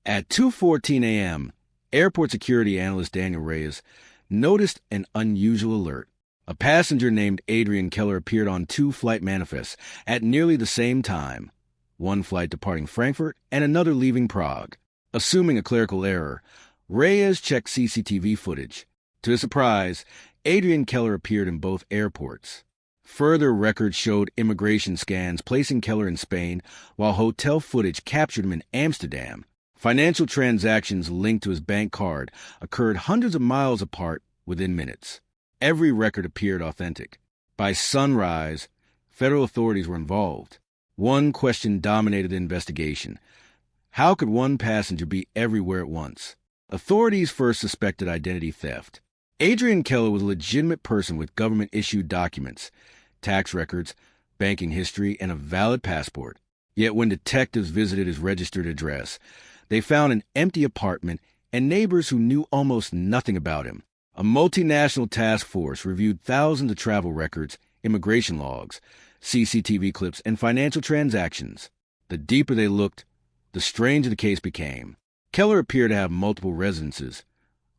At 2:14 a.m., airport security analyst Daniel Reyes noticed an unusual alert. A passenger named Adrian Keller appeared on two flight manifests at nearly the same time, one flight departing Frankfurt and another leaving Prague. Assuming a clerical error, Reyes checked CCTV footage. To his surprise, Adrian Keller appeared in both airports. Further records showed immigration scans placing Keller in Spain, while hotel footage captured him in Amsterdam. Financial transactions linked to his bank card occurred hundreds of miles apart within minutes. Every record appeared authentic. By sunrise, federal authorities were involved. One question dominated the investigation. How could one passenger be everywhere at once? Authorities first suspected identity theft. Adrian Keller was a legitimate person with government-issued documents, tax records, banking history, and a valid passport. Yet when detectives visited his registered address, they found an empty apartment and neighbors who knew almost nothing about him. A multinational task force reviewed thousands of travel records, immigration logs, CCTV clips, and financial transactions. The deeper they looked, the stranger the case became. Keller appeared to have multiple residences,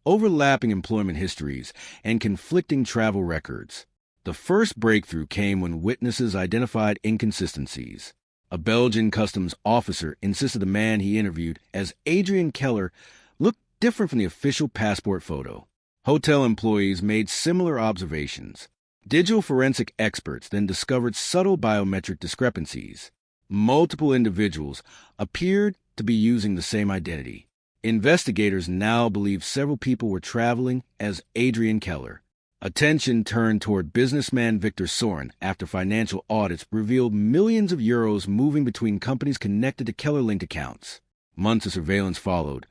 overlapping employment histories, and conflicting travel records. The first breakthrough came when witnesses identified inconsistencies. A Belgian customs officer insisted the man he interviewed as Adrian Keller looked different from the official passport photo. Hotel employees made similar observations. Digital forensic experts then discovered subtle biometric discrepancies. Multiple individuals appeared to be using the same identity. Investigators now believe several people were traveling as Adrian Keller. Attention turned toward businessman Victor Soren after financial audits revealed millions of euros moving between companies connected to Keller-linked accounts. Months of surveillance followed,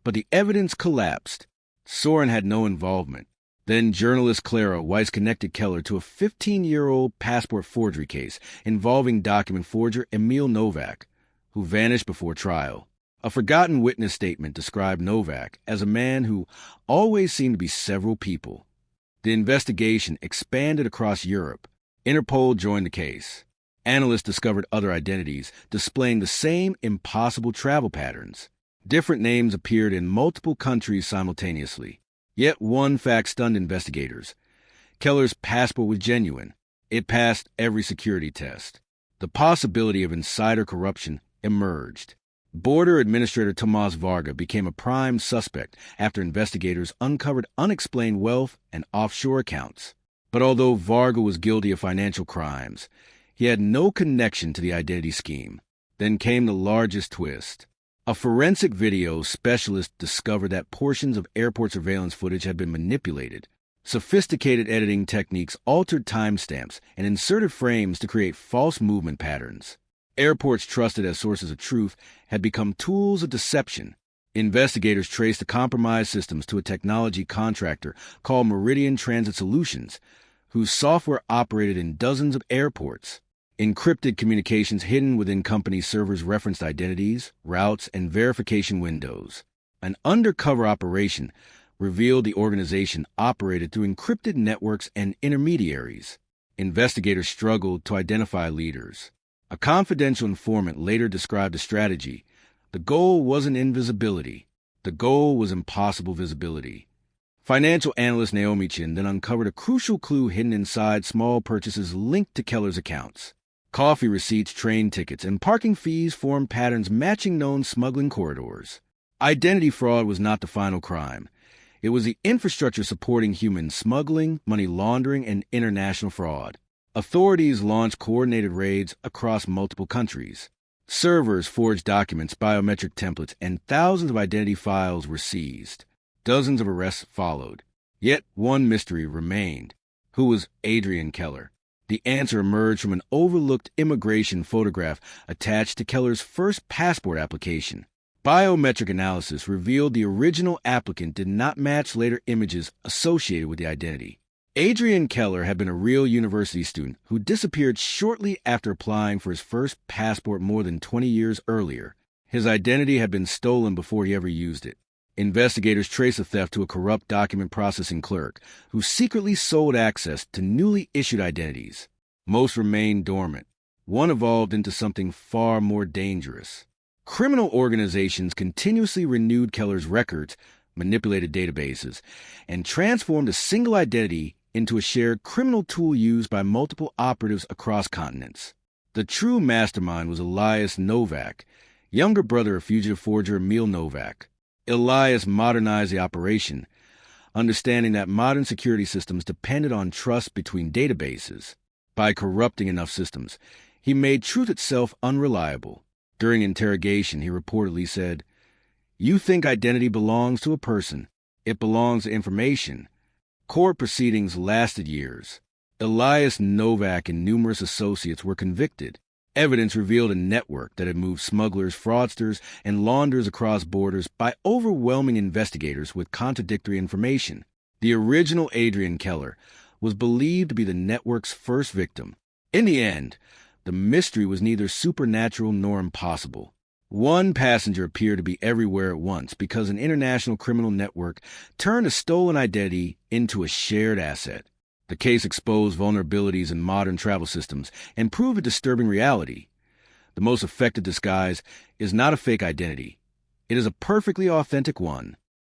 but the evidence collapsed. Soren had no involvement. Then journalist Clara Weiss connected Keller to a 15-year-old passport forgery case involving document forger Emil Novak, who vanished before trial. A forgotten witness statement described Novak as a man who always seemed to be several people. The investigation expanded across Europe. Interpol joined the case. Analysts discovered other identities displaying the same impossible travel patterns. Different names appeared in multiple countries simultaneously. Yet one fact stunned investigators. Keller's passport was genuine. It passed every security test. The possibility of insider corruption emerged. Border Administrator Tomas Varga became a prime suspect after investigators uncovered unexplained wealth and offshore accounts. But although Varga was guilty of financial crimes, he had no connection to the identity scheme. Then came the largest twist. A forensic video specialist discovered that portions of airport surveillance footage had been manipulated. Sophisticated editing techniques altered timestamps and inserted frames to create false movement patterns. Airports trusted as sources of truth had become tools of deception. Investigators traced the compromised systems to a technology contractor called Meridian Transit Solutions, whose software operated in dozens of airports. Encrypted communications hidden within company servers referenced identities, routes, and verification windows. An undercover operation revealed the organization operated through encrypted networks and intermediaries. Investigators struggled to identify leaders. A confidential informant later described the strategy. The goal wasn't invisibility. The goal was impossible visibility. Financial analyst Naomi Chin then uncovered a crucial clue hidden inside small purchases linked to Keller's accounts. Coffee receipts, train tickets, and parking fees formed patterns matching known smuggling corridors. Identity fraud was not the final crime. It was the infrastructure supporting human smuggling, money laundering, and international fraud. Authorities launched coordinated raids across multiple countries. Servers forged documents, biometric templates, and thousands of identity files were seized. Dozens of arrests followed. Yet one mystery remained. Who was Adrian Keller? The answer emerged from an overlooked immigration photograph attached to Keller's first passport application. Biometric analysis revealed the original applicant did not match later images associated with the identity. Adrian Keller had been a real university student who disappeared shortly after applying for his first passport more than 20 years earlier. His identity had been stolen before he ever used it. Investigators traced the theft to a corrupt document processing clerk who secretly sold access to newly issued identities. Most remained dormant. One evolved into something far more dangerous. Criminal organizations continuously renewed Keller's records, manipulated databases, and transformed a single identity into a shared criminal tool used by multiple operatives across continents. The true mastermind was Elias Novak, younger brother of fugitive forger Emil Novak. Elias modernized the operation, understanding that modern security systems depended on trust between databases. By corrupting enough systems, he made truth itself unreliable. During interrogation, he reportedly said, "You think identity belongs to a person. It belongs to information." Court proceedings lasted years. Elias Novak and numerous associates were convicted. Evidence revealed a network that had moved smugglers, fraudsters, and launderers across borders by overwhelming investigators with contradictory information. The original Adrian Keller was believed to be the network's first victim. In the end, the mystery was neither supernatural nor impossible. One passenger appeared to be everywhere at once because an international criminal network turned a stolen identity into a shared asset. The case exposed vulnerabilities in modern travel systems and proved a disturbing reality. The most effective disguise is not a fake identity. It is a perfectly authentic one.